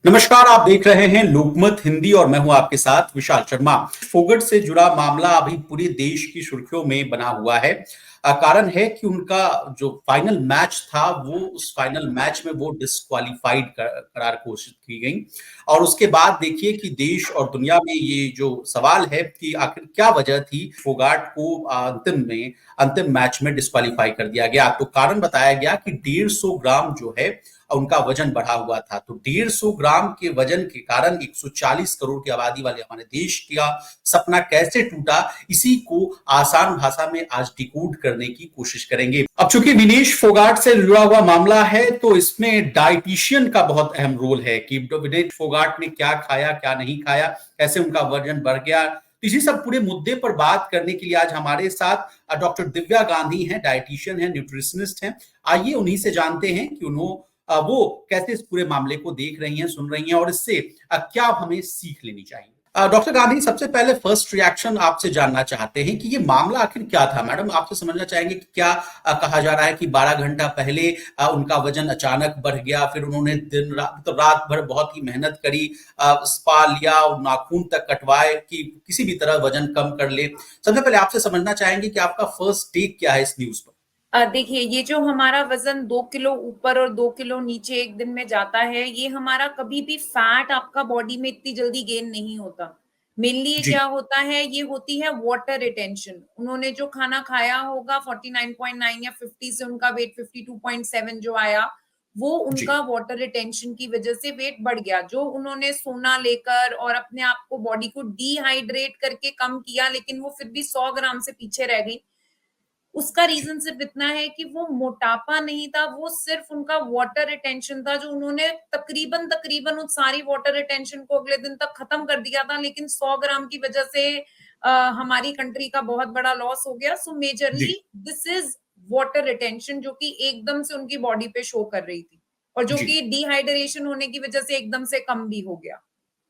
नमस्कार, आप देख रहे हैं लोकमत हिंदी और मैं हूं आपके साथ विशाल शर्मा। फोगट से जुड़ा मामला अभी पूरे देश की सुर्खियों में बना हुआ है। कारण है कि उनका जो फाइनल मैच था वो उस फाइनल मैच में वो डिस्क्वालीफाइड करार घोषित की गई और उसके बाद देखिए कि देश और दुनिया में ये जो सवाल है कि आखिर क्या वजह थी फोगाट को अंतिम मैच में डिस्क्वालीफाई कर दिया गया। तो कारण बताया गया कि 150 ग्राम जो है उनका वजन बढ़ा हुआ था। तो 150 ग्राम के वजन के कारण 140 करोड़ की आबादी वाले हमारे देश का सपना कैसे टूटा, इसी को आसान भाषा में आज डिकोड करने की कोशिश करेंगे। अब चूंकि विनेश फोगाट से जुड़ा हुआ मामला है तो इसमें डाइटिशियन का बहुत अहम रोल है कि विनेश फोगाट ने क्या खाया क्या नहीं खाया, कैसे उनका वजन बढ़ गया। इसी सब पूरे मुद्दे पर बात करने के लिए आज हमारे साथ डॉक्टर दिव्या गांधी हैं, डाइटिशियन हैं, न्यूट्रिशनिस्ट हैं। आइए उन्हीं से जानते हैं कि वो कैसे इस पूरे मामले को देख रही हैं, सुन रही हैं और इससे क्या हमें सीख लेनी चाहिए। डॉक्टर गांधी, सबसे पहले फर्स्ट रिएक्शन आपसे जानना चाहते हैं कि ये मामला आखिर क्या था। मैडम, आपसे समझना चाहेंगे कि क्या कहा जा रहा है कि 12 घंटा पहले उनका वजन अचानक बढ़ गया, फिर उन्होंने दिन रात तो रात भर बहुत ही मेहनत करी, स्पा लिया और नाखून तक कटवाए कि किसी भी तरह वजन कम कर ले। सबसे पहले आपसे समझना चाहेंगे कि आपका फर्स्ट टेक क्या है इस न्यूज पर। देखिए, ये जो हमारा वजन 2 किलो ऊपर और 2 किलो नीचे एक दिन में जाता है, ये हमारा कभी भी फैट आपका बॉडी में इतनी जल्दी गेन नहीं होता। मेनली ये जी। क्या होता है, ये होती है वाटर रिटेंशन। उन्होंने जो खाना खाया होगा 49.9 या 50 से उनका वेट 52.7 जो आया, वो जी। उनका वाटर रिटेंशन की वजह से वेट बढ़ गया। जो उन्होंने सोना लेकर और अपने आप को बॉडी को डिहाइड्रेट करके कम किया, लेकिन वो फिर भी 100 ग्राम से पीछे रह गई। उसका जी। रीज़न सिर्फ़ इतना है कि वो मोटापा नहीं था, वो सिर्फ़ उनका वाटर रिटेंशन था, जो उन्होंने तकरीबन उस सारी वाटर रिटेंशन को अगले दिन तक खत्म कर दिया था, लेकिन 100 ग्राम की वज़ह से हमारी कंट्री का बहुत बड़ा लॉस हो गया। सो जी। Majorly this is water retention, जो कि एकदम से उनकी बॉडी पे शो कर रही थी और जो जी। कि डिहाइड्रेशन होने की वज़ह से एकदम से कम भी हो गया।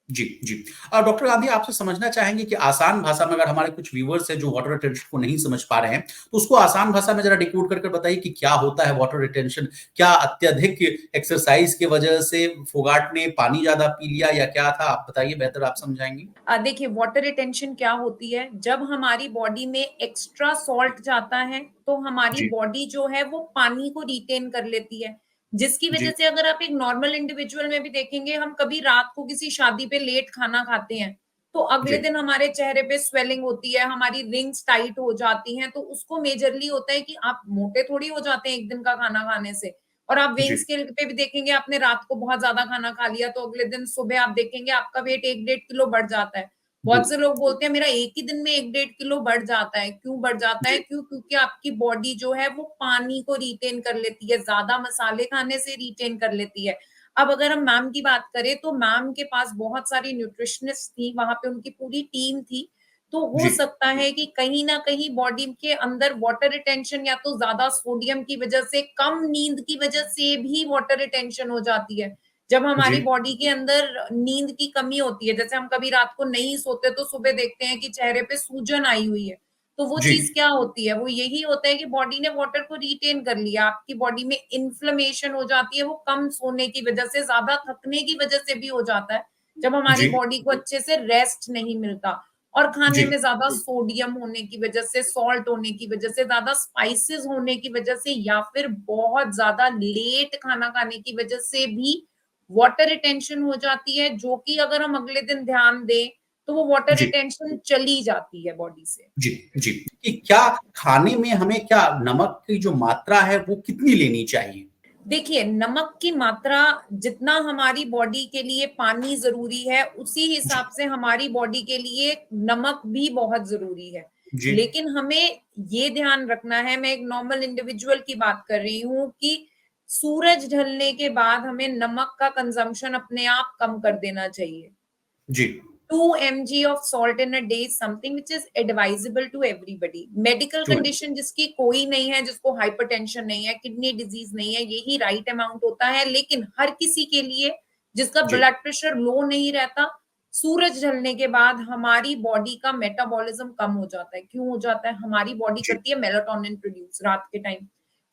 जी। जी। डॉक्टर गांधी, आपसे समझना चाहेंगे कि आसान भाषा में अगर हमारे कुछ व्यूअर्स हैं जो वाटर रिटेंशन को नहीं समझ पा रहे हैं, तो उसको आसान भाषा में जरा डिकोड करके बताइए कि क्या होता है वाटर रिटेंशन। क्या अत्यधिक एक्सरसाइज की वजह से फोगाट ने पानी ज्यादा पी लिया या क्या था, आप बताइए, बेहतर आप समझाएंगे। देखिए, वाटर रिटेंशन क्या होती है, जब हमारी बॉडी में एक्स्ट्रा सॉल्ट जाता है, तो हमारी जी। बॉडी जो है वो पानी को रिटेन कर लेती है, जिसकी वजह जी। से अगर आप एक नॉर्मल इंडिविजुअल में भी देखेंगे, हम कभी रात को किसी शादी पे लेट खाना खाते हैं, तो अगले जी। दिन हमारे चेहरे पे स्वेलिंग होती है, हमारी रिंग्स टाइट हो जाती हैं, तो उसको मेजरली होता है कि आप मोटे थोड़ी हो जाते हैं एक दिन का खाना खाने से। और आप वेइंग जी। स्केल पे भी देखेंगे, आपने रात को बहुत ज्यादा खाना खा लिया, तो अगले दिन सुबह आप देखेंगे आपका वेट 1 डेढ़ किलो बढ़ जाता है। बहुत से लोग बोलते हैं मेरा एक ही दिन में 1 डेढ़ किलो बढ़ जाता है। क्यों बढ़ जाता है? जी। क्यों? क्योंकि आपकी बॉडी जो है वो पानी को रिटेन कर लेती है, ज़्यादा मसाले खाने से रिटेन कर लेती है। अब अगर हम मैम की बात करें तो मैम के पास बहुत सारी न्यूट्रिशनिस्ट थी, वहाँ पे उनकी पूरी टीम थी। तो हो जी। सकता है कि कहीं न कहीं बॉडी के अंदर वाटर रिटेंशन या तो ज़्यादा सोडियम की वज़ह से, कम नींद की वज़ह से भी वाटर रिटेंशन हो जाती है। जब हमारी जी। बॉडी के अंदर नींद की कमी होती है, जैसे हम कभी रात को नहीं सोते तो सुबह देखते हैं कि चेहरे पे सूजन आई हुई है, तो वो जी। चीज़ क्या होती है? वो यही होता है कि बॉडी ने वाटर को रिटेन कर लिया, आपकी बॉडी में इन्फ्लेमेशन हो जाती है, वो कम सोने की वजह से, ज़्यादा थकने की वजह से भी हो जाता है, जब हमारी जी। बॉडी को अच्छे से रेस्ट नहीं मिलता। और खाने जी। में ज़्यादा सोडियम होने की वजह से, सॉल्ट होने की वजह से, ज़्यादा स्पाइसेस होने की वजह से या फिर बहुत ज़्यादा लेट खाना खाने की वजह से भी वाटर रिटेंशन हो जाती है, जो कि अगर हम अगले दिन ध्यान दें, तो वो वाटर जी। रिटेंशन चली जाती है बॉडी से। जी। जी। कि क्या खाने में हमें क्या नमक की जो मात्रा है वो कितनी लेनी चाहिए। देखिए, नमक की मात्रा जितना हमारी बॉडी के लिए पानी ज़रूरी है, उसी जी। हिसाब से हमारी बॉडी के लिए नमक भी बहुत ज़रूरी है। जी। लेकिन हमें ये ध्यान रखना है, मैं एक नॉर्मल इंडिविजुअल की बात कर रही हूँ कि सूरज ढलने के बाद हमें नमक का कंज़म्पशन अपने आप कम कर देना चाहिए। जी। 2 mg of salt in a day is something which is advisable to everybody. Medical too. Condition जिसकी कोई नहीं है, जिसको हाइपरटेंशन नहीं है, किडनी डिजीज नहीं है, यही राइट अमाउंट होता है। लेकिन हर किसी के लिए जिसका जी। ब्लड प्रेशर लो नहीं रहता, सूरज ढलने के बाद हमारी बॉडी का मेटाबॉलिज्म कम हो जाता है। क्यों हो जाता है? हमारी बॉडी जी। करती है मेलाटोनिन प्रोड्यूस रात के टाइम।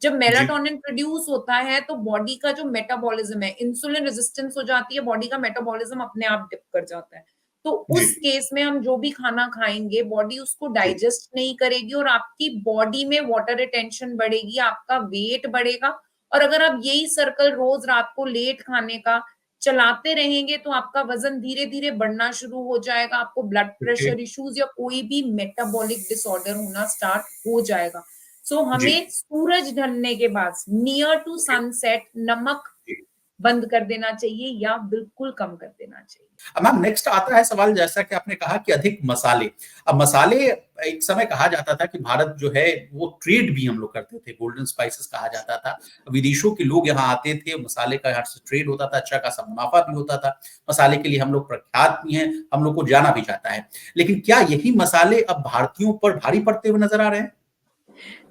जब जी, मेलाटोनिन प्रोड्यूस होता है तो बॉडी का जो मेटाबॉलिज्म है, इंसुलिन रेजिस्टेंस हो जाती है, बॉडी का मेटाबॉलिज्म अपने आप डिप कर जाता है। तो जी, उस केस में हम जो भी खाना खाएँगे, बॉडी उसको जी, डाइजेस्ट नहीं करेगी और आपकी बॉडी में वाटर रिटेंशन बढ़ेगी, आपका वेट बढ़ेगा और अगर आप यही सर्कल रोज़ रात को लेट खाने का चलाते रहेंगे तो आपका वज़न धीरे-धीरे बढ़ना शुरू हो जाएगा, आपको ब्लड ओके, प्रेशर इश्यूज़ या कोई भी मेटाबॉलिक डिसऑर्डर होना स्टार्ट हो जाएगा। सो जी, हमें सूरज ढलने के बाद नियर टू जी, सनसेट नमक जी। बंद कर देना चाहिए या बिल्कुल कम कर देना चाहिए। मैम नेक्स्ट आता है सवाल जैसा कि आपने कहा कि अधिक मसाले। अब मसाले एक समय कहा जाता था कि भारत जो है वो ट्रेड भी हम लोग करते थे, गोल्डन स्पाइसेस कहा जाता था। विदेशों के लोग यहाँ आते थे, मसाले का यहाँ से ट्रेड होता था, अच्छा खासा मुनाफा भी होता था। मसाले के लिए हम लोग प्रख्यात भी हैं, हम लोग को जाना भी जाता है। लेकिन क्या यही मसाले अब भारतीयों पर भारी पड़ते हुए नज़र आ रहे हैं?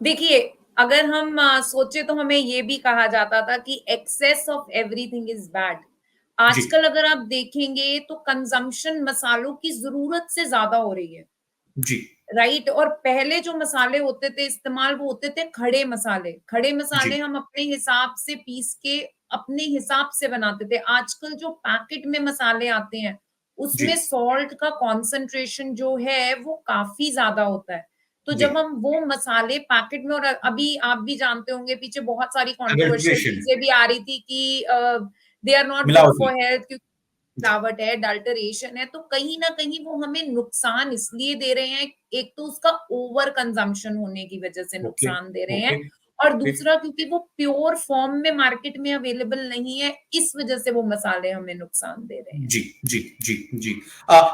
देखिए, अगर हम सोचे तो हमें ये भी कहा जाता था कि excess of everything is bad. जी, आजकल अगर आप देखेंगे तो कंज़म्पशन मसालों की ज़रूरत से ज़्यादा हो रही है। जी, राइट और पहले जो मसाले होते थे इस्तेमाल वो होते थे खड़े मसाले। खड़े जी, मसाले हम अपने हिसाब से पीस के अपने हिसाब से बनाते थे। आजकल जो पैकेट में मसाले आते हैं, जी, उसमें सॉल्ट का कॉन्सन्ट्रेशन जो है वो काफ़ी ज़्यादा होता है। तो जी। जब हम वो मसाले पैकेट में और अभी आप भी जानते होंगे पीछे बहुत सारी कंट्रोवर्शियल एडल्ट्रेशन, चीज़ें भी आ रही थी कि दे आर नॉट गुड मिलावटी। फॉर हेल्थ क्योंकि जी, मिलावट है, अडल्टरेशन है, तो कहीं न कहीं वो हमें नुकसान इसलिए दे रहे हैं, एक तो उसका ओवर कंज़म्पशन होने की वजह से ओके, नुकसान दे रहे ओके, हैं और ओके। दूसरा क्योंकि वो प्योर फॉर्म में मार्केट में अवेलेबल नहीं है, इस वजह से वो मसाले हमें नुकसान दे रहे हैं। जी, जी, जी, जी।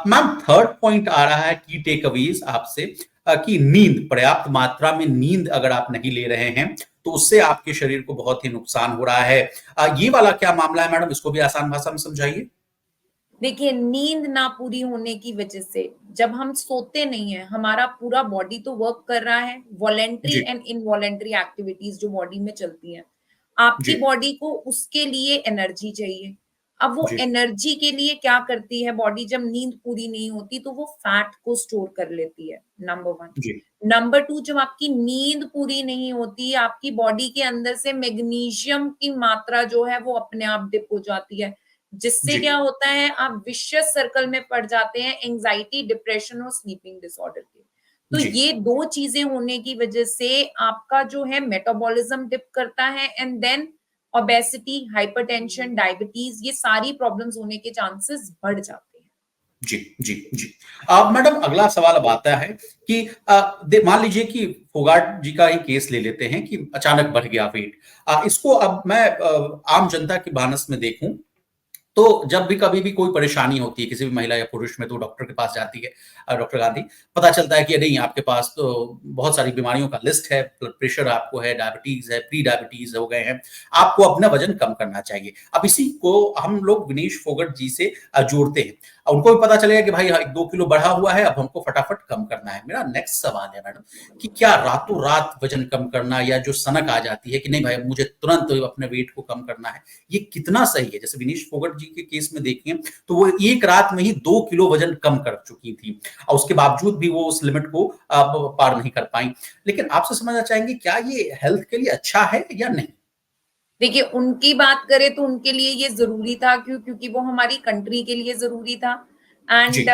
मैम थर्ड पॉइंट आ रहा है की टेकअवेज़ आपसे कि नींद, पर्याप्त मात्रा में नींद अगर आप नहीं ले रहे हैं, तो उससे आपके शरीर को बहुत ही नुकसान हो रहा है। ये वाला क्या मामला है मैडम? इसको भी आसान भाषा में समझाइए। देखिए, नींद ना पूरी होने की वजह से जब हम सोते नहीं हैं, हमारा पूरा बॉडी तो वर्क कर रहा है, वॉलंटरी जी, एंड इनवॉलंटरी एक्टिविटीज़ जो बॉडी में चलती हैं। आपकी जी, बॉडी को उसके लिए एनर्जी चाहिए। अब वो जी, एनर्जी के लिए क्या करती है बॉडी जब नींद पूरी नहीं होती तो वो फैट को स्टोर कर लेती है, नंबर 1। जी, नंबर 2 जब आपकी नींद पूरी नहीं होती, आपकी बॉडी के अंदर से मैग्नीशियम की मात्रा जो है वो अपने आप डिप हो जाती है। जिससे जी, क्या होता है आप विशियस सर्कल में पड़ जाते हैं एंग्जायटी, डिप्रेशन और स्लीपिंग डिसऑर्डर के। तो जी, ये 2 चीज़ें होने की वजह से आपका जो है मेटाबॉलिज्म डिप करता है and then obesity, hypertension, diabetes ये सारी प्रॉब्लम्स होने के चांसेस बढ़ जाते हैं। जी, जी, जी। मैडम अगला सवाल अब आता है कि मान लीजिए कि फोगाट जी का ही केस ले लेते हैं कि अचानक बढ़ गया वेट। इसको अब मैं आम जनता की मानस में देखूँ तो जब भी कभी भी कोई परेशानी होती है किसी भी महिला या पुरुष में तो डॉक्टर के पास जाती है डॉक्टर गांधी पता चलता है कि नहीं आपके पास तो बहुत सारी बीमारियों का लिस्ट है ब्लड प्रेशर आपको है डायबिटीज है प्री डायबिटीज हो गए हैं आपको अपना वजन कम करना चाहिए अब इसी को हम लोग विनेश फोगट जी से जोड़ते हैं उनको भी पता चलेगा कि भाई 1-2 किलो बढ़ा हुआ है अब हमको फटाफट कम करना है मेरा नेक्स्ट सवाल है मैडम कि क्या रातों रात वजन कम करना या जो सनक आ जाती है कि नहीं भाई मुझे तुरंत अपने वेट को कम करना है ये कितना सही है जैसे विनीश फोगट जी के केस में देखें तो वो एक रात में ही 2 किलो वजन कम कर चुकी थी और उसके बावजूद भी वो उस लिमिट को पार नहीं कर पाई लेकिन आपसे समझना चाहेंगे क्या ये हेल्थ के लिए अच्छा है या नहीं देखिए, उनकी बात करें तो उनके लिए ये ज़रूरी था क्योंकि वो हमारी कंट्री के लिए ज़रूरी था जी एंड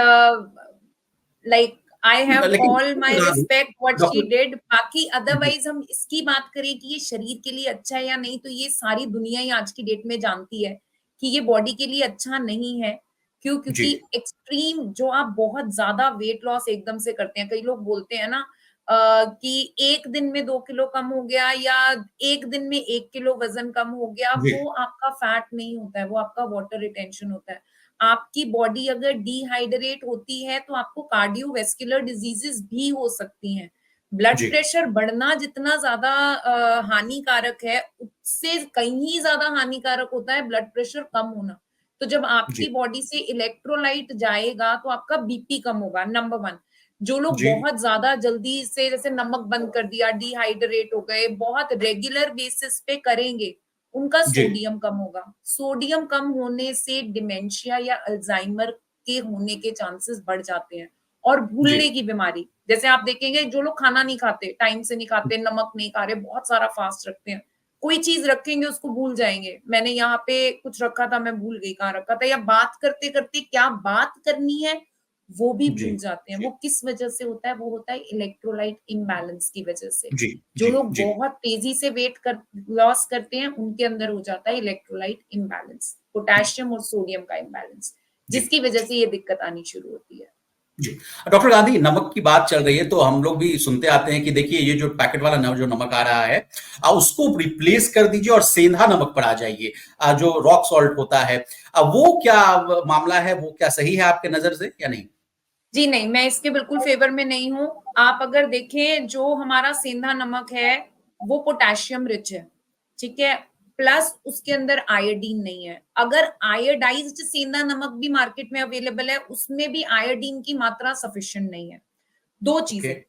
लाइक आई हैव लेकिन all my respect what she doctor did बाकी जी अदरवाइज हम इसकी बात करें कि ये शरीर के लिए अच्छा है या नहीं तो ये सारी दुनिया ही आज की डेट में जानती है कि ये बॉडी के लिए अच्छा नहीं है जी क्योंकि एक्सट्रीम जो आप बहुत ज्यादा वेट लॉस एकदम से करते हैं कई लोग बोलते हैं ना कि एक दिन में 2 किलो कम हो गया या एक दिन में 1 किलो वजन कम हो गया जी वो आपका फैट नहीं होता है वो आपका वाटर रिटेंशन होता है आपकी बॉडी अगर डिहाइड्रेट होती है तो आपको कार्डियोवैस्कुलर डिजीजेस भी हो सकती हैं ब्लड जी प्रेशर बढ़ना जितना ज्यादा हानिकारक है उससे कहीं ज्यादा हानिकारक होता है ब्लड प्रेशर कम होना तो जब आपकी जी बॉडी से इलेक्ट्रोलाइट जाएगा तो आपका बीपी कम होगा नंबर 1 जो लोग जी बहुत ज्यादा जल्दी से जैसे नमक बंद कर दिया डिहाइड्रेट हो गए बहुत रेगुलर बेसिस पे करेंगे उनका जी सोडियम कम होगा सोडियम कम होने से डिमेंशिया या अल्जाइमर के होने के चांसेस बढ़ जाते हैं और जी, भूलने की बीमारी। जैसे आप देखेंगे जो लोग खाना नहीं खाते, टाइम से नहीं खाते, नमक नहीं खा रहे, बहुत सारा फास्ट रखते हैं। कोई चीज़ रखेंगे उसको भूल जाएँगे। मैंने यहाँ पे कुछ रखा था, मैं भूल गई कहाँ रखा था, या बात करते-करते क्या बात करनी है, वो भी जी, भूल जाते हैं। जी, वो किस वजह से होता है? वो होता है इलेक्ट्रोलाइट इम्बैलेंस की वजह से। जी, जो जी, लोग जी, बहुत तेज़ी से वेट कर लॉस करते हैं, उनके अंदर हो जाता है इलेक्ट्रोलाइट इम्बैलेंस, पोटेशियम और सोडियम का इम्बैलेंस, जी। जिसकी वजह से ये दिक्कत आनी शुरू होती है। जी। डॉक्टर गांधी, नमक की बात चल रही है तो हम लोग भी सुनते आते हैं कि देखिए ये जो पैकेट वाला जो नमक आ रहा है, उसको रिप्लेस कर दीजिए और सेंधा नमक पर आ जाइए, जो रॉक सॉल्ट होता है। वो क्या मामला है, वो क्या सही है आपके नजर से या नहीं? जी नहीं, मैं इसके बिल्कुल फ़ेवर में नहीं हूँ। आप अगर देखें जो हमारा सेंधा नमक है, वो पोटेशियम रिच है, ठीक है? प्लस उसके अंदर आयोडीन नहीं है। अगर आयोडाइज़्ड सेंधा नमक भी मार्केट में अवेलेबल है, उसमें भी आयोडीन की मात्रा सफिशिएंट नहीं है। 2 ओके। चीज़ें,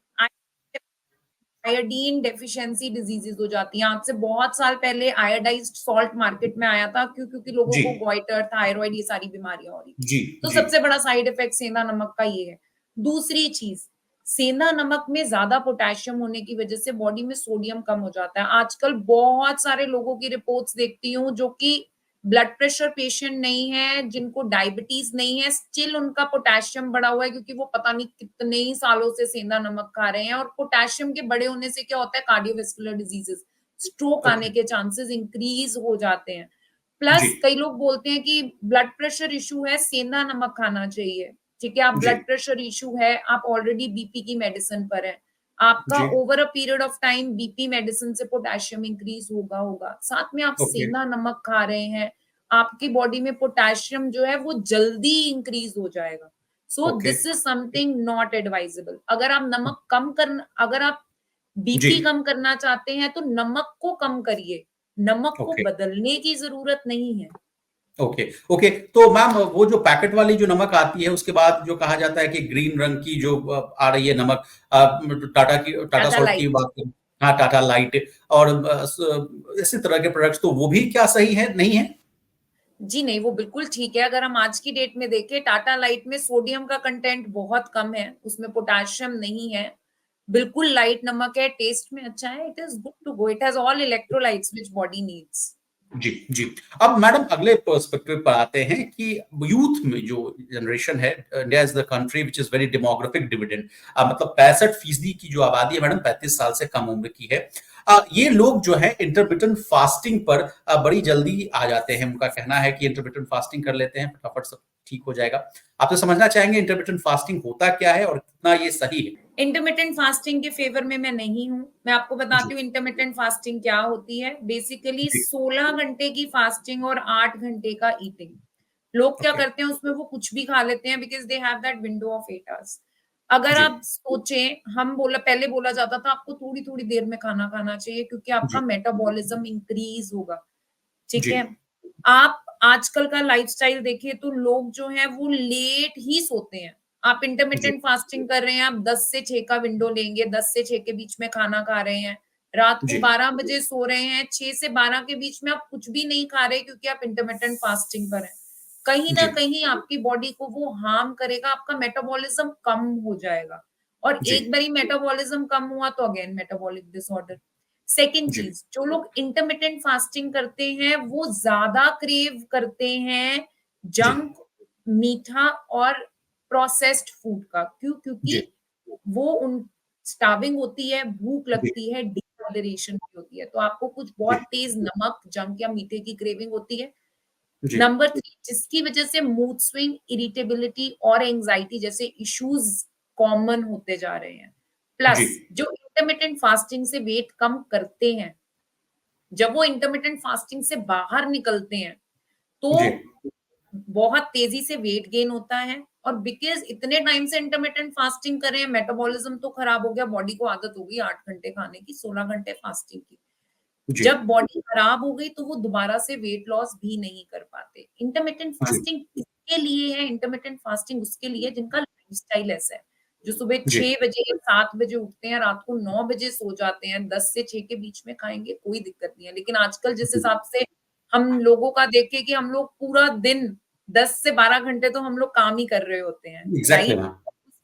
आयोडीन डेफिशिएंसी डिजीज़ेज़ हो जाती हैं। आज से बहुत साल पहले आयोडाइज़्ड सॉल्ट मार्केट में आया था क्योंकि लोगों जी, को गॉइटर, थायरॉइड ये सारी बीमारियाँ हो रही थी। जी, तो जी। सबसे बड़ा साइड इफेक्ट सेंधा नमक का ये है। दूसरी चीज़, सेंधा नमक में ज़्यादा पोटेशियम होने की वजह से बॉडी में सोडियम कम हो जाता है। आजकल बहुत सारे लोगों की रिपोर्ट्स देखती हूँ जो कि ब्लड प्रेशर पेशेंट नहीं है, जिनको डायबिटीज़ नहीं है, स्टिल उनका पोटेशियम बढ़ा हुआ है क्योंकि वो पता नहीं कितने ही सालों से सेंधा नमक खा रहे हैं और पोटेशियम के बढ़े होने से क्या होता है कार्डियोवैस्कुलर डिजीज़ेज़, स्ट्रोक ओके। आने के चांसेस इंक्रीज़ हो जाते हैं। जी, प्लस कई लोग बोलते हैं कि ब्लड प्रेशर इश्यू है, सेंधा नमक खाना चाहिए, ठीक है? आप जी, ब्लड प्रेशर इश्यू है, आप ऑलरेडी बीपी की मेडिसिन पर हैं, आपका जी। Over a period of time BP medicine से पोटेशियम इंक्रीज़ होगा। साथ में आप ओके, सेंधा नमक खा रहे हैं, आपकी बॉडी में पोटेशियम जो है वो जल्दी इंक्रीज़ हो जाएगा। So okay. This is something not advisable. अगर आप जी, बीपी कम करना चाहते हैं तो नमक को कम करिए, नमक को ओके। बदलने की ज़रूरत नहीं है। Okay, okay. तो मैम वो जो पैकेट वाली जो नमक आती है उसके बाद जो कहा जाता है कि ग्रीन रंग की जो आ रही है नमक, टाटा टाटा सॉल्ट की लाइट। बात करें, हाँ, टाटा लाइट और इसी तरह के प्रोडक्ट्स, तो वो भी क्या सही है, नहीं है? जी नहीं, वो बिल्कुल ठीक है। अगर हम आज की डेट में देखें टाटा लाइट में सोडियम का कंटेंट बहुत कम है, उसमें पोटेशियम नहीं है। बिल्कुल लाइट नमक है, टेस्ट में अच्छा है, it is good to go, it has all electrolytes which body needs. जी, जी। अब मैडम अगले पर्सपेक्टिव पर आते हैं कि यूथ में जो जनरेशन है, India is the country which is very demographic dividend, मतलब 65% की जो आबादी है मैडम 35 साल से कम उम्र की है। ये लोग जो है इंटरमिटेंट फास्टिंग पर बड़ी जल्दी आ जाते हैं। उनका कहना है कि इंटरमिटेंट फास्टिंग कर लेते हैं, फटाफट सब ठीक हो जाएगा। आप तो समझना चाहेंगे इंटरमिटेंट फास्टिंग होता क्या है और कितना ये सही है? इंटरमिटेंट फास्टिंग के फेवर में मैं नहीं हूँ। मैं आपको जी, बताती हूँ इंटरमिटेंट फास्टिंग क्या होती है। बेसिकली जी, 16 घंटे की फास्टिंग और 8 घंटे का ईटिंग। लोग क्या ओके, करते हैं उसमें वो कुछ भी खा लेते हैं because they have that window of 8 hours. अगर जी, आप सोचें पहले बोला जाता था आपको थोड़ी-थोड़ी देर में खाना खाना चाहिए क्योंकि आपका जी, मेटाबॉलिज़्म इंक्रीज़ होगा, ठीक जी, है? आप आजकल का लाइफ़स्टाइल देखिए तो लोग जो हैं वो लेट ही सोते हैं। आप जी, इंटरमिटेंट फास्टिंग कर रहे हैं, आप 10 से 6 का विंडो लेंगे, 10 से 6 के बीच में खाना खा रहे हैं। रात को जी, 12 बजे सो रहे हैं, 6 से 12 के बीच में आप कुछ भी नहीं खा रहे क्योंकि आप इंटरमिटेंट फास्टिंग पर हैं। कहीं न जी, कहीं आपकी बॉडी को वो हार्म करेगा, आपका मेटाबॉलिज़्म कम हो जाएगा और जी, एक बारी मेटाबॉलिज़्म कम हुआ तो अगेन मेटाबॉलिक डिसऑर्डर। सेकंड जी, चीज़, जो लोग इंटरमिटेंट फास्टिंग करते हैं, वो ज़्यादा क्रेव करते हैं जी, जंक, मीठा और प्रोसेस्ड फूड का। क्यों? जी, क्योंकि वो उन स्टार्विंग होती है, भूख जी, लगती है, डिहाइड्रेशन भी होती है, तो आपको कुछ जी, बहुत तेज़ नमक, जंक या मीठे की क्रेविंग होती है। जी, नंबर 3 जिसकी वजह से मूड स्विंग, इरिटेबिलिटी और एंग्जायटी जैसे इश्यूज कॉमन होते जा रहे हैं। जी, प्लस जो इंटरमिटेंट फास्टिंग से वेट कम करते हैं, जब वो इंटरमिटेंट फास्टिंग से बाहर निकलते हैं, जी, तो बहुत तेज़ी से वेट गेन होता है और बिकॉज़ इतने टाइम से इंटरमिटेंट फास्टिंग कर रहे हैं, मेटाबॉलिज़्म तो खराब हो गया, बॉडी को आदत हो गई 8 घंटे खाने की, 16 घंटे फास्टिंग की। जी, जब बॉडी खराब हो गई तो वो दोबारा से वेट लॉस भी नहीं कर पाते। इंटरमिटेंट जी, फास्टिंग किसके लिए है? इंटरमिटेंट फास्टिंग उसके लिए जिनका लाइफ़स्टाइल ऐसा है, जो सुबह जी, 6 बजे या 7 बजे उठते हैं, रात को 9 बजे सो जाते हैं, 10 से 6 के बीच में खाएँगे, कोई दिक्कत नहीं है। लेकिन आजकल जिस जी, हिसाब से हम लोगों का देखें कि हम लोग पूरा दिन 10 से 12 घंटे तो हम लोग काम ही कर रहे होते हैं, एग्ज़ैक्टली राइट? मैम।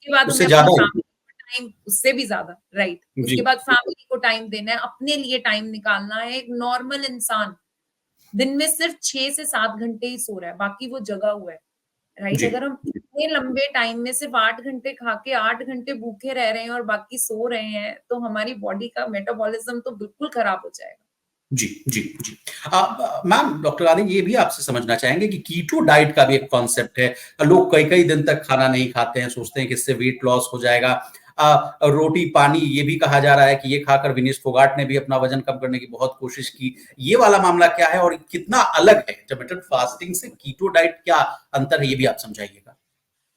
उसके बाद उससे हमें अपनी ज्यादा ही। फैमिली को टाइम, उससे भी ज्यादा, राइट। जी। उसके बाद फैमिली को टाइम देना है, अपने लिए टाइम निकालना है। एक नॉर्मल इंसान दिन में सिर्फ 6 से 7 घंटे ही सो रहा है, बाकी वो जगा हुआ है, राइट। जी। अगर हम इतने लंबे टाइम में सिर्फ 8 घंटे खा के 8 घंटे भूखे रह रहे हैं और बाकी सो रहे हैं, तो हमारी बॉडी का मेटाबॉलिज्म तो बिल्कुल खराब हो जाएगा। जी, जी, जी। मैम, डॉक्टर रानी ये भी आपसे समझना चाहेंगे कि कीटो डाइट का भी एक कॉन्सेप्ट है। लोग कई-कई दिन तक खाना नहीं खाते हैं, सोचते हैं कि इससे वेट लॉस हो जाएगा। रोटी, पानी ये भी कहा जा रहा है कि ये खाकर विनेश फोगाट ने भी अपना वज़न कम करने की बहुत कोशिश की। ये वाला मामला क्या है और कितना अलग है इंटरमिटेंट फास्टिंग से कीटो डाइट, क्या अंतर है, ये भी आप समझाइएगा?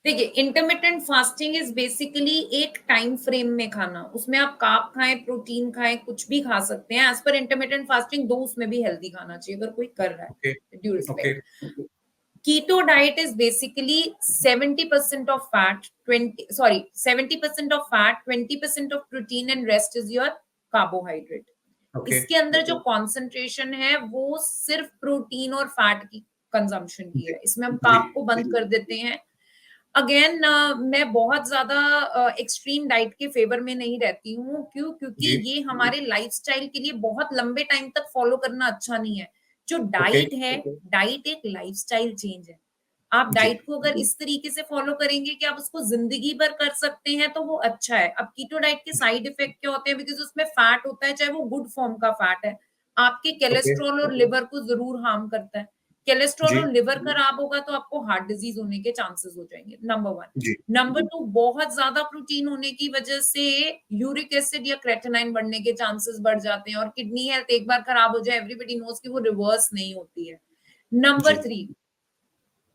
देखिए, इंटरमिटेंट फास्टिंग इज बेसिकली एक टाइम फ्रेम में खाना। उसमें आप कार्ब खाएं, प्रोटीन खाएं, कुछ भी खा सकते हैं। एज पर इंटरमिटेंट फास्टिंग, दो उसमें भी हेल्दी खाना चाहिए अगर कोई कर रहा ओके, है, due okay, respect. Keto diet is basically 70% of fat, 70% of fat, 20% of protein and rest is your carbohydrate. Okay. इसके अंदर जो कंसंट्रेशन है वो सिर्फ प्रोटीन और फैट की कंजम्पशन की जी, है। इसमें हम जी, कार्ब को बंद कर देते हैं। अगेन मैं बहुत ज्यादा एक्सट्रीम डाइट के फेवर में नहीं रहती हूँ। क्यों? क्योंकि जी, ये हमारे लाइफस्टाइल के लिए बहुत लंबे टाइम तक फॉलो करना अच्छा नहीं है। जो ओके, डाइट है, डाइट एक लाइफस्टाइल चेंज है। आप जी, डाइट को अगर इस तरीके से फॉलो करेंगे कि आप उसको जिंदगी भर कर सकते हैं, तो वो अच्छा है। अब कीटो डाइट के साइड इफेक्ट क्या होते हैं? बिकॉज उसमें फैट होता है, चाहे वो गुड फॉर्म का फैट है, आपके ओके, कोलेस्ट्रॉल और लिवर को जरूर हार्म करता है। कोलेस्ट्रॉल जी, और लिवर खराब होगा तो आपको हार्ट डिजीज होने के चांसेस हो जाएंगे, नंबर वन। जी, नंबर टू, बहुत ज्यादा प्रोटीन होने की वजह से यूरिक एसिड या क्रेटिनाइन बढ़ने के चांसेस बढ़ जाते हैं, और किडनी हेल्थ एक बार खराब हो जाए, एवरीबडी नोज कि वो रिवर्स नहीं होती है। जी, number three,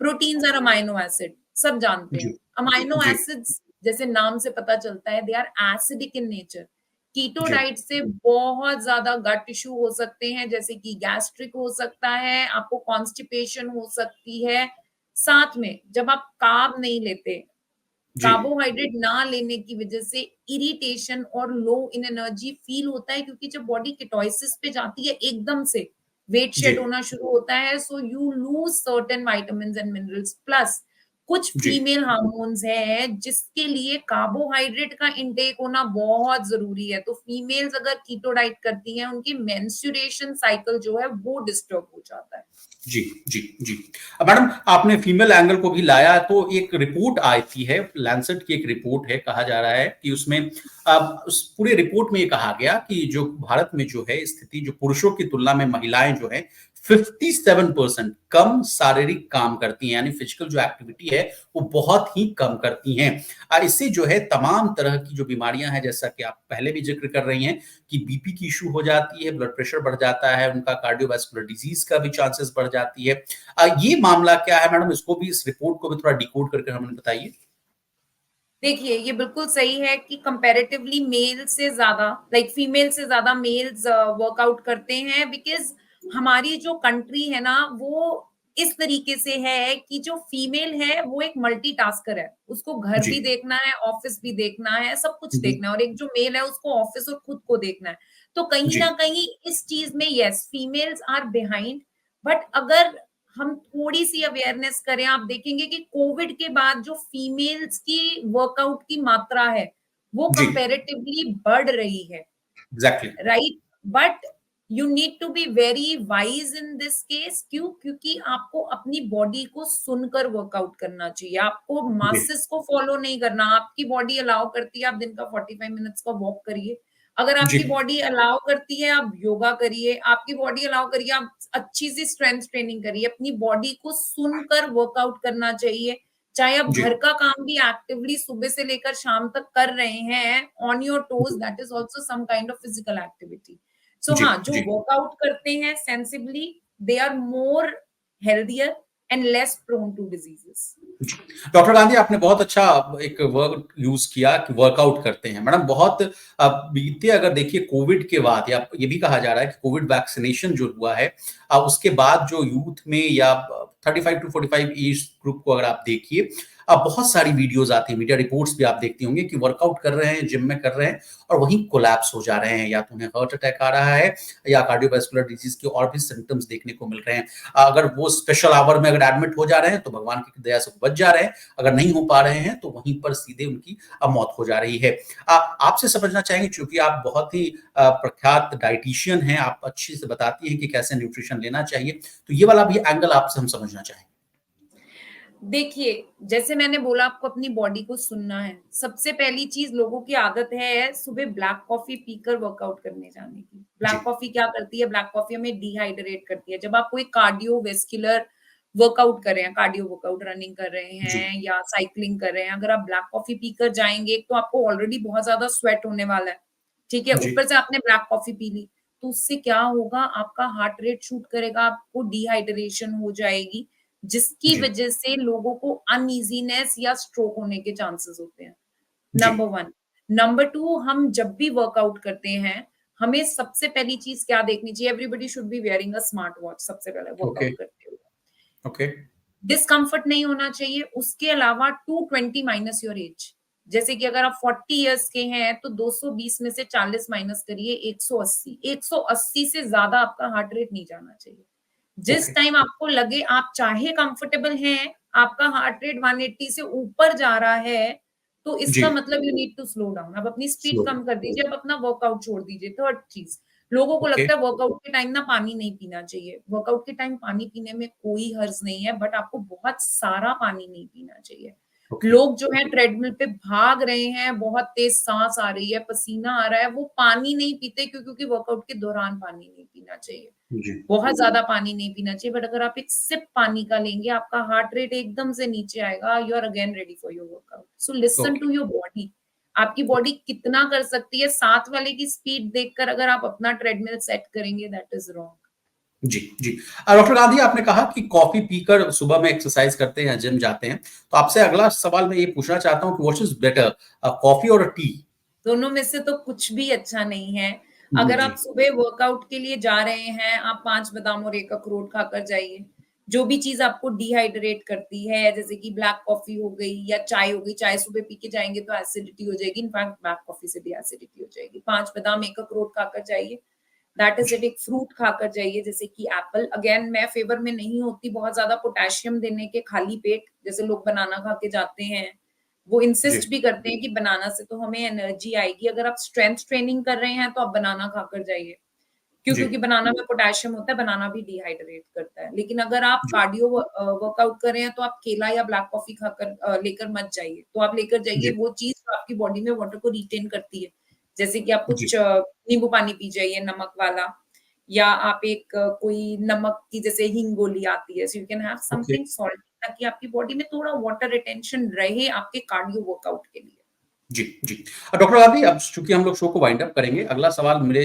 proteins are amino acid, सब जानते जी, हैं। अमाइनो जी, एसिड्स जैसे नाम से पता चलता है, they are acidic in nature. Keto जी, डाइट से बहुत ज्यादा गट इश्यू हो सकते हैं, जैसे कि गैस्ट्रिक हो सकता है, आपको कॉन्स्टिपेशन हो सकती है। साथ में जब आप कार्ब नहीं लेते, जी, कार्बोहाइड्रेट ना लेने की वजह से इरिटेशन और लो इन एनर्जी फील होता है, क्योंकि जब बॉडी केटोसिस पे जाती है एकदम से वेट जी, शेड होना शुरू होता है। So you lose certain vitamins and minerals. Plus कुछ जी, फीमेल हार्मोन्स हैं जिसके लिए कार्बोहाइड्रेट का इंटेक होना बहुत जरूरी है। तो फीमेल्स अगर कीटो डाइट करती हैं, उनकी मेंस्ट्रुएशन साइकिल जो है वो डिस्टर्ब हो जाता है। जी, जी, जी। मैडम, आपने फीमेल एंगल को भी लाया, तो एक रिपोर्ट आई थी है, लैंसेट की एक रिपोर्ट है, कहा जा रहा है कि उसमें उस पूरे रिपोर्ट में ये कहा गया कि जो भारत में जो है स्थिति, जो पुरुषों की तुलना में महिलाएं जो है 57% कम शारीरिक काम करती हैं, यानी फिजिकल जो एक्टिविटी है वो बहुत ही कम करती हैं। इससे जो है तमाम तरह की जो बीमारियां हैं, जैसा कि आप पहले भी जिक्र कर रही हैं कि बीपी की इश्यू हो जाती है, ब्लड प्रेशर बढ़ जाता है, उनका कार्डियोवास्कुलर डिजीज का भी चांसेस बढ़ जाती है। ये मामला क्या है मैडम? इसको भी, इस रिपोर्ट को भी थोड़ा डिकोड करके हमें बताइए। देखिए, ये बिल्कुल सही है कि कंपैरेटिवली मेल से ज्यादा, लाइक फीमेल से ज्यादा मेल्स वर्कआउट करते हैं। बिकॉज हमारी जो कंट्री है ना, वो इस तरीके से है कि जो फीमेल है वो एक मल्टीटास्कर है। उसको घर जी। भी देखना है, ऑफिस भी देखना है, सब कुछ जी, देखना है। और एक जो मेल है उसको ऑफिस और खुद को देखना है। तो कहीं जी, ना कहीं इस चीज में yes, females are behind. But अगर हम थोड़ी सी अवेयरनेस करें, आप देखेंगे कि कोविड के बाद जो फीमेल्स की वर्कआउट की मात्रा है वो जी, कंपैरेटिवली बढ़ रही है, exactly. Right. But you need to be very wise in this case. क्यों? क्योंकि आपको अपनी बॉडी को सुनकर वर्कआउट करना चाहिए। आपको जी, मासेस को फॉलो नहीं करना। आपकी बॉडी अलाउ करती है, आप दिन का 45 मिनट्स का वॉक करिए। अगर जी, आपकी बॉडी अलाउ करती है, आप योगा करिए। आपकी बॉडी अलाउ करिए, आप अच्छी सी स्ट्रेंथ ट्रेनिंग करिए। अपनी बॉडी को सुनकर वर्कआउट करना चाहिए। चाहे आप जी, घर का काम भी एक्टिवली सुबह से लेकर शाम तक कर रहे हैं, on your toes, that is also some kind of physical activity. So जी, हाँ, जो जी। वर्कआउट करते हैं sensibly, they are more healthier and less prone to diseases. जी। डॉक्टर गांधी, आपने बहुत अच्छा एक वर्ड यूज़ किया कि वर्कआउट करते हैं। मैडम, बहुत बीते, अगर देखिए कोविड के बाद, या ये भी कहा जा रहा है कि कोविड वैक्सीनेशन जो हुआ है, उसके बाद जो यूथ में या 35 टू 45 एज ग्रुप को अगर आप देखिए, अब बहुत सारी वीडियोस आती हैं, मीडिया रिपोर्ट्स भी आप देखती होंगे कि वर्कआउट कर रहे हैं, जिम में कर रहे हैं और वहीं कोलैप्स हो जा रहे हैं, या तो उन्हें हार्ट अटैक आ रहा है या कार्डियोवास्कुलर डिजीज के और भी सिम्टम्स देखने को मिल रहे हैं। अगर वो स्पेशल आवर में अगर एडमिट हो जा रहे हैं तो भगवान की दया से बच जा रहे हैं, अगर नहीं हो पा रहे हैं तो वहीं पर सीधे उनकी मौत हो जा रही है। आपसे समझना चाहेंगे, चूंकि आप बहुत ही प्रख्यात डाइटिशियन हैं, आप अच्छी से बताती हैं कि कैसे न्यूट्रिशन लेना चाहिए, तो ये वाला भी एंगल आपसे हम समझना चाहेंगे। देखिए, जैसे मैंने बोला आपको अपनी बॉडी को सुनना है। सबसे पहली चीज़ लोगों की आदत है सुबह ब्लैक कॉफ़ी पीकर वर्कआउट करने जाने की। जी, ब्लैक कॉफ़ी क्या करती है? ब्लैक कॉफ़ी हमें डिहाइड्रेट करती है। जब आप कोई कार्डियोवैस्कुलर वर्कआउट कर रहे हैं, कार्डियो वर्कआउट रनिंग कर रहे जी, हैं या साइक्लिंग कर रहे हैं, अगर आप ब्लैक कॉफ़ी पीकर जाएँगे तो आपको ऑलरेडी बहुत ज़्यादा स्वेट होने वाला है, ठीक है? जी, ऊपर से आपने ब्लैक कॉफ़ी पी ली, तो उससे क्या होगा? आपका हार्ट रेट शूट करेगा, आपको डिहाइड्रेशन हो जाएगी। जिसकी जी, वजह से लोगों को अनईज़ीनेस या स्ट्रोक होने के चांसेस होते हैं, जी, नंबर 1। नंबर 2 हम जब भी वर्कआउट करते हैं, हमें सबसे पहली चीज़ क्या देखनी चाहिए everybody should be wearing a smart watch सबसे पहले ओके, वर्कआउट करते हुए। ओके, डिस्कम्फर्ट नहीं होना चाहिए, उसके अलावा 220 माइनस योर एज। जैसे कि अगर आप 40 इयर्स के हैं, तो 220 में से 40 माइनस करिए 180। 180 से ज़्यादा आपका हार्ट रेट नहीं जाना चाहिए। जिस ओके, टाइम आपको लगे आप चाहे कंफर्टेबल हैं, आपका हार्ट रेट 180 से ऊपर जा रहा है, तो जी, इसका मतलब you need to slow down. आप अपनी स्पीड स्लो, कम कर दीजिए, आप अपना वर्कआउट छोड़ दीजिए। थर्ड चीज़, लोगों को ओके, लगता है वर्कआउट के टाइम ना पानी नहीं पीना चाहिए। वर्कआउट के टाइम पानी पीने में कोई हर्ज नहीं है, बट आपको बहुत सारा पानी नहीं पीना चाहिए। ओके, लोग जो है ट्रेडमिल पे भाग रहे हैं, बहुत तेज़ साँस आ रही है, पसीना आ रहा है, वो पानी नहीं पीते क्योंकि वर्कआउट के दौरान पानी नहीं पीना चाहिए। जी, बहुत ज़्यादा पानी नहीं पीना चाहिए, बट अगर आप एक सिप पानी का लेंगे, आपका हार्ट रेट एकदम से नीचे आएगा, you are again ready for your workout. So listen okay, to your body. आपकी बॉडी ओके, कितना कर सकती है, साथ वाले की स्पीड देखकर अगर आप अपना ट्रेडमिल सेट करेंगे, दैट इज़ रॉन्ग। जी, जी। डॉक्टर गांधी, आपने कहा कि कॉफ़ी पीकर सुबह में एक्सरसाइज़ करते हैं, जिम जाते हैं, तो आपसे अगला सवाल मैं ये पूछना चाहता हूँ कि व्हाट इज़ बेटर, कॉफ़ी और टी? दोनों में से तो कुछ भी अच्छा नहीं है। अगर जी, आप सुबह वर्कआउट के लिए जा रहे हैं, आप 5 बादाम और 1 अखरोट खाकर जाइए। जो भी चीज़ आपको डिहाइड्रेट करती है, जैसे कि ब्लैक कॉफ़ी हो गई या चाय हो गई, चाय सुबह पी के जाएँगे तो एसिडिटी हो जाएगी, इनफैक्ट ब्लैक कॉफ़ी से भी एसिडिटी हो जाएगी। 5 बादाम, 1 अखरोट खाकर जाइए, दैट इज़ इट। जी, एक फ्रूट खाकर जाइए जैसे कि एप्पल, अगेन मैं फ़ेवर में नहीं होती बहुत ज़्यादा पोटेशियम देने के खाली पेट, जैसे लोग बनाना खा के जाते हैं। वो जी, इंसिस्ट भी करते हैं कि बनाना से तो हमें एनर्जी आएगी। अगर आप स्ट्रेंथ ट्रेनिंग कर रहे हैं तो आप बनाना खाकर जाइए। क्यों? जी, क्योंकि बनाना में पोटेशियम होता है, बनाना भी डिहाइड्रेट करता है। लेकिन अगर आप जी, कार्डियो वर्कआउट कर रहे हैं तो आप केला या ब्लैक कॉफ़ी खाकर लेकर मत जाइए। तो आप लेकर जाइए जी, वो चीज़ जो आपकी बॉडी में वाटर को रिटेन करती है। जैसे कि आप जी, कुछ नींबू पानी पी जाइए नमक वाला या आप एक कोई नमक की जैसे हींग गोली आती है, so you can have okay. Something salty ताकि आपकी बॉडी में थोड़ा वाटर रिटेंशन रहे आपके कार्डियो वर्कआउट के लिए। जी, जी। डॉक्टर गांधी, अब चूँकि हम लोग शो को वाइंड अप करेंगे, अगला सवाल मेरे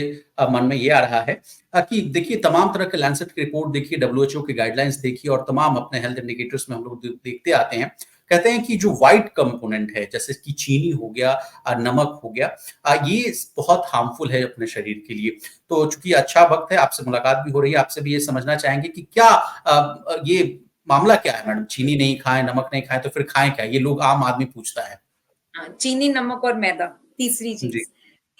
मन में ये आ रहा है कि देखिए तमाम तरह के लैंसेट की रिपोर्ट देखिए, डब्ल्यूएचओ की गाइडलाइंस देखिए और तमाम अपने हेल्थ इंडिकेटर्स में हम लोग देखते आते हैं। कहते हैं कि जो व्हाइट कंपोनेंट है, जैसे कि चीनी हो गया, नमक हो गया, ये बहुत हार्मफुल है अपने शरीर के लिए। तो चूँकि अच्छा वक़्त है, आपसे मुलाकात भी हो रही है, आपसे भी ये समझना चाहेंगे कि क्या ये मामला क्या है मैडम? चीनी नहीं खाएँ, नमक नहीं खाएँ, तो फिर खाएँ क्या? ये लोग आम आदमी पूछता है। हाँ, चीनी, नमक और मैदा, तीसरी जी, चीज़।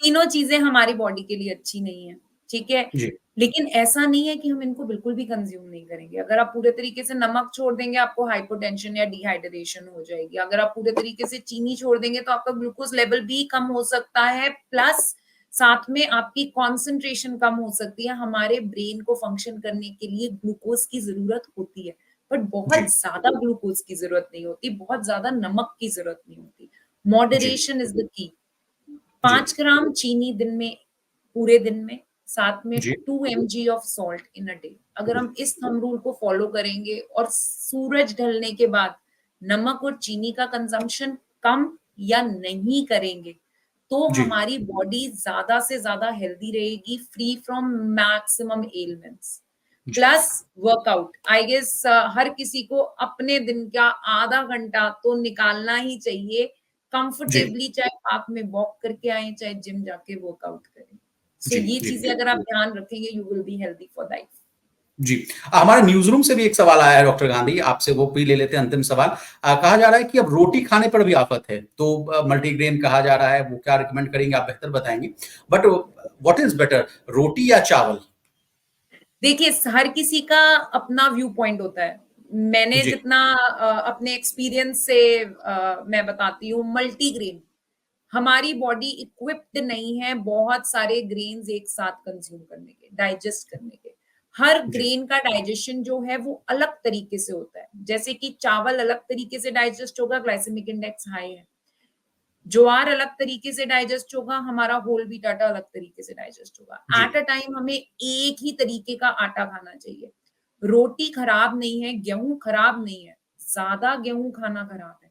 तीनों चीज़ें हमारी बॉडी के लिए अच्छी नहीं है, ठीक है? जी, लेकिन ऐसा नहीं है कि हम इनको बिल्कुल भी कंज़्यूम नहीं करेंगे। अगर आप पूरे तरीके से नमक छोड़ देंगे, आपको हाइपोटेंशन या डिहाइड्रेशन हो जाएगी। अगर आप पूरे तरीके से चीनी छोड़ देंगे, तो आपका ग्लूकोज़ लेवल भी कम हो सकता है, प्लस साथ में आपकी कॉन्सन्ट्रेशन कम हो सकती है। हमारे ब्रेन को फंक्शन करने के लिए ग्लूकोज़ की ज़रूरत होती है, बट बहुत जी, ज़्यादा ग्लूकोज़ की ज़रूरत नहीं होती, बहुत ज़्यादा नमक की ज़रूरत नहीं होती। जी, मॉडरेशन इज़ द की। जी, 5 ग्राम चीनी दिन में पूरे दिन में, साथ में जी, 2 MG of salt in a day. अगर जी, हम इस थंब रूल को फॉलो करेंगे और सूरज ढलने के बाद नमक और चीनी का कंजम्पशन कम या नहीं करेंगे, तो जी, हमारी बॉडी ज़्यादा से ज़्यादा हेल्दी रहेगी, फ्री फ्रॉम मैक्सिमम एलिमेंट्स। जी, प्लस वर्कआउट, आई गेस हर किसी को अपने दिन का आधा घंटा तो निकालना ही चाहिए जी, कंफर्टेबली, चाहे पार्क में वॉक करके आएँ, चाहे जिम जाके वर्कआउट करें। सो जी, ये जी। चीज़ें अगर आप ध्यान रखेंगे, you will be healthy for life. जी। हमारे न्यूज़ रूम से भी एक सवाल आया है डॉक्टर गांधी, आपसे वो भी ले लेते हैं अंतिम सवाल। कहा जा रहा है कि अब रोटी खाने पर भी आफ़त है, तो मल्टीग्रेन कहा जा रहा है, वो क्या रिकमेंड करेंगे आप बेहतर बताएँगे। बट व्हाट इज़ बेटर रोटी या चावल? देखिए, हर किसी का अपना व्यू पॉइंट होता है। मैंने जी, जितना अपने एक्सपीरियंस से मैं बताती हूँ मल्टीग्रेन, हमारी बॉडी इक्विप्ड नहीं है बहुत सारे ग्रेन्स एक साथ कंज़्यूम करने के, डाइजेस्ट करने के। हर जी, ग्रेन का डाइजेशन जो है वो अलग तरीके से होता है। जैसे कि चावल अलग तरीके से डाइजेस्ट होगा, ग्लाइसेमिक इंडेक्स हाई है। ज्वार अलग तरीके से डाइजेस्ट होगा, हमारा होल व्हीट आटा अलग तरीके से डाइजेस्ट होगा। जी, एट अ टाइम हमें एक ही तरीके का आटा खाना चाहिए। रोटी खराब नहीं है, गेहूँ खराब नहीं है, ज़्यादा गेहूँ खाना खराब है,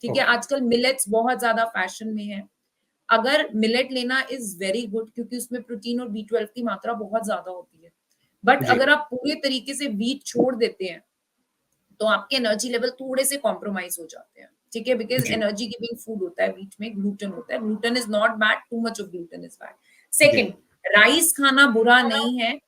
ठीक है? ओके, आजकल मिलेट्स बहुत ज़्यादा फैशन में है। अगर मिलेट लेना इज़ वेरी गुड क्योंकि उसमें प्रोटीन और बी12 की मात्रा बहुत ज़्यादा होती है। बट जी, अगर आप पूरे तरीके से व्हीट छोड़ देते हैं तो आपके एनर्जी लेवल थोड़े से कॉम्प्रोमाइज हो जाते हैं, ठीक है? बिकॉज़ जी, एनर्जी गिविंग फूड होता है व्हीट में, ग्लूटेन होता है। Gluten is not bad, too much of gluten is bad. जी, सेकंड, राइस खाना बुरा नहीं है,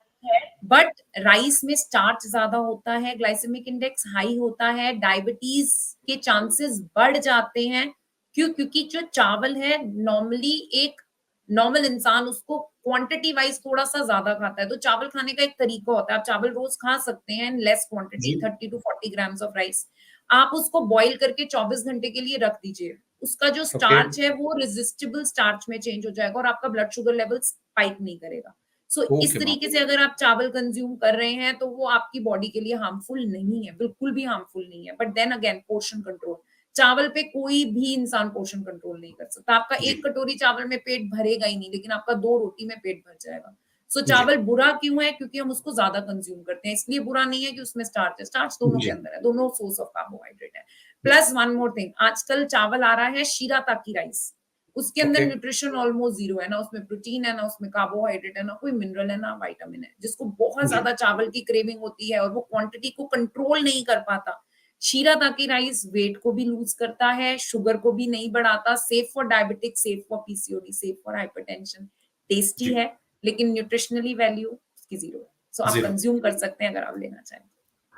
बट राइस में स्टार्च ज़्यादा होता है, ग्लाइसेमिक इंडेक्स हाई होता है, डायबिटीज़ के चांसेस बढ़ जाते हैं। क्यों? क्योंकि जो चावल है नॉर्मली एक नॉर्मल इंसान उसको क्वांटिटी वाइज़ थोड़ा-सा ज़्यादा खाता है, तो चावल खाने का एक तरीका होता है। आप चावल रोज़ खा सकते हैं इन लेस क्वांटिटी जी, 30 टू 40 ग्राम्स ऑफ राइस। आप उसको बॉयल करके 24 घंटे के लिए रख दीजिए। उसका जो ओके, स्टार्च है वो रेसिस्टिबल स्टार्च में चेंज हो जाएगा और आपका ब्लड शुगर लेवल स्पाइक नहीं करेगा। सो इस ओके मैम, तरीके से अगर आप चावल कंज़्यूम कर रहे हैं, तो वो आपकी बॉडी के लिए हार्मफुल नहीं है, बिल्कुल भी हार्मफुल नहीं है। But then again portion control, चावल पे कोई भी इंसान पोर्शन कंट्रोल नहीं कर सकता। आपका जी, 1 कटोरी चावल में पेट भरेगा ही नहीं, लेकिन आपका 2 रोटी में पेट भर जाएगा। सो जी, चावल बुरा क्यों है? क्योंकि हम उसको ज़्यादा कंज़्यूम करते हैं, इसलिए बुरा नहीं है कि उसमें स्टार्च है, स्टार्च दोनों के जी, अंदर है, दोनों सोर्स ऑफ कार्बोहाइड्रेट है। जी, प्लस वन मोर थिंग, आजकल चावल आ रहा है शीराताकी राइस, उसके अंदर ओके, न्यूट्रिशन ऑलमोस्ट ज़ीरो है, ना उसमें प्रोटीन है, ना उसमें कार्बोहाइड्रेट है, ना कोई मिनरल है, ना विटामिन है। जिसको बहुत जी, ज़्यादा चावल की क्रेविंग होती है और वो क्वांटिटी को कंट्रोल नहीं कर पाता, शीराताकी राइस वेट को भी लूज़ करता है, शुगर को भी नहीं बढ़ाता, safe for diabetics, safe for PCOD, safe for hypertension, tasty जी, है, लेकिन न्यूट्रिशनली वैल्यू उसकी ज़ीरो है। सो आप 0 कंज़्यूम कर सकते हैं अगर आप लेना चाहें।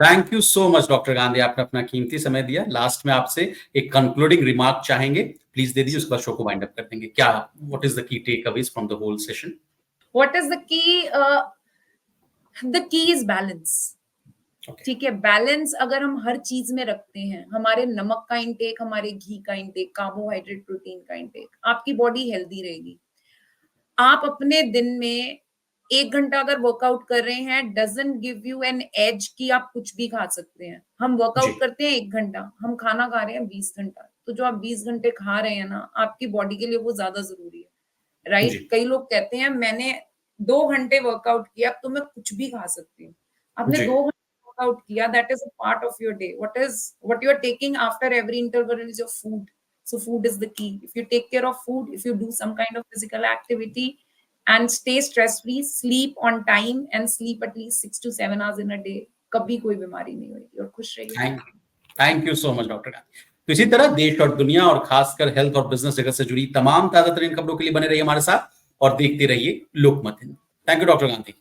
Thank you so much doctor Gandhi, आपने अपना कीमती समय दिया। लास्ट में आपसे एक कंक्लूडिंग रिमार्क चाहेंगे, प्लीज़ दे दीजिए, उसके बाद शो को वाइंड अप कर देंगे। क्या what is the key takeaways from the whole session? What is the key is balance. Okay, ठीक है, बैलेंस अगर हम हर चीज़ में रखते हैं, हमारे नमक का इंटेक, हमारे घी का इंटेक, कार्बोहाइड्रेट, प्रोटीन का इंटेक, आपकी बॉडी हेल्दी रहेगी। आप अपने दिन में 1 घंटा अगर वर्कआउट कर रहे हैं, doesn't give you an edge कि आप कुछ भी खा सकते हैं। हम जी, वर्कआउट करते हैं 1 घंटा, हम खाना खा रहे हैं 20 घंटा। तो जो आप 20 घंटे खा रहे हैं ना, आपकी बॉडी के लिए वो ज़्यादा ज़रूरी है, राइट? जी, कई लोग कहते हैं मैंने 2 घंटे वर्कआउट किया, अब तो मैं कुछ भी खा सकती हूँ। आपने जी, 2 घंटे वर्कआउट किया, that is a part of your day. What you are taking after every interval is your food. So food is the key. If you take care of food, if you do some kind of physical activity and stay stress free, sleep on time and sleep at least 6 to 7 hours in a day, कभी कोई बीमारी नहीं होगी और खुश रहिए। Thank thank you so much doctor Gandhi. तो इसी तरह देश और दुनिया और खासकर हेल्थ और बिज़नेस जगत से जुड़ी तमाम ताज़ा तरीन खबरों के लिए बने रहिए हमारे साथ और देखते रहिए Lokmat Hind. Thank you doctor Gandhi.